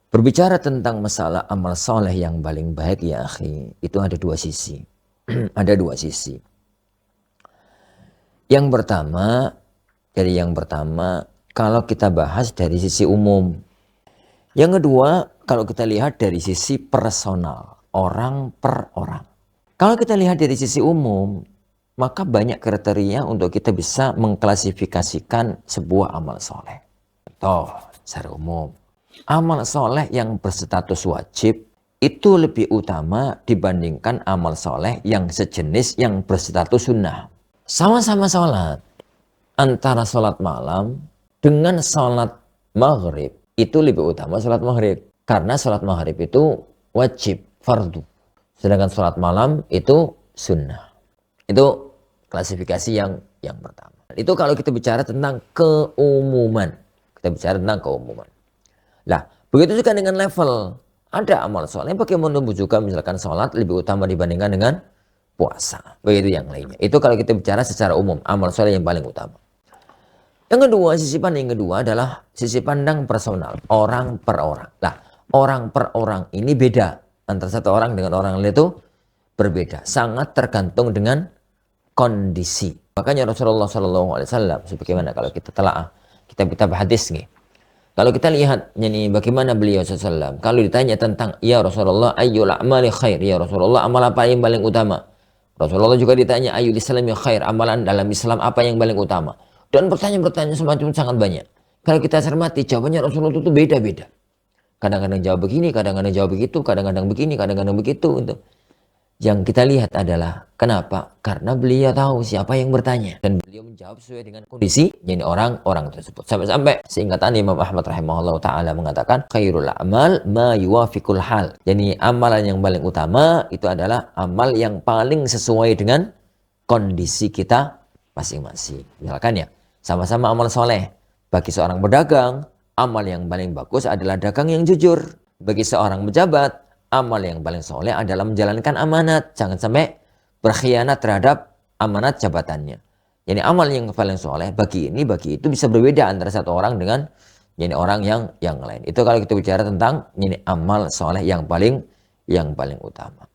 Berbicara tentang masalah amal soleh yang paling baik ya akhi, itu ada dua sisi. Ada dua sisi. Yang pertama, kalau kita bahas dari sisi umum. Yang kedua, kalau kita lihat dari sisi personal, orang per orang. Kalau kita lihat dari sisi umum, maka banyak kriteria untuk kita bisa mengklasifikasikan sebuah amal soleh. Contoh, secara umum. Amal soleh yang berstatus wajib itu lebih utama dibandingkan amal soleh yang sejenis yang berstatus sunnah. Sama-sama sholat. Antara sholat malam dengan sholat maghrib itu lebih utama sholat maghrib. Karena sholat maghrib itu wajib, fardu. Sedangkan sholat malam itu sunnah. Itu klasifikasi yang pertama. Itu kalau kita bicara tentang keumuman. Kita bicara tentang keumuman. Nah, begitu juga dengan level. Ada amal soleh bagaimana juga misalkan sholat lebih utama dibandingkan dengan puasa. Begitu yang lainnya. Itu kalau kita bicara secara umum, amal soleh yang paling utama. Yang kedua, sisi pandang yang kedua adalah sisi pandang personal. Orang per orang. Nah, orang per orang ini beda. Antara satu orang dengan orang lain itu berbeda. Sangat tergantung dengan kondisi. Makanya Rasulullah SAW, sebagaimana kalau kita telaah, kita hadis nih. Kalau kita lihat ini bagaimana beliau SAW, kalau ditanya tentang ya Rasulullah ayyul a'mali khair, ya Rasulullah amal apa yang paling utama? Rasulullah juga ditanya ayyul islami khair, amalan dalam Islam apa yang paling utama? Dan pertanyaan-pertanyaan semacam sangat banyak. Kalau kita cermati jawabannya Rasulullah itu beda-beda. Kadang-kadang jawab begini, kadang-kadang jawab begitu, kadang-kadang begini, kadang-kadang begitu. Yang kita lihat adalah kenapa? Karena beliau tahu siapa yang bertanya dan beliau menjawab sesuai dengan kondisi jadi orang-orang tersebut. Sampai-sampai seingatan Imam Ahmad rahimahullah taala mengatakan khairul amal ma yuwafiqul hal. Jadi amalan yang paling utama itu adalah amal yang paling sesuai dengan kondisi kita masing-masing. Misalkan ya, sama-sama amal soleh. Bagi seorang pedagang, amal yang paling bagus adalah dagang yang jujur. Bagi seorang pejabat, amal yang paling soleh adalah menjalankan amanat. Jangan sampai berkhianat terhadap amanat jabatannya. Jadi amal yang paling soleh bagi ini, bagi itu bisa berbeda antara satu orang dengan jadi orang yang lain. Itu kalau kita bicara tentang ini amal soleh yang paling utama.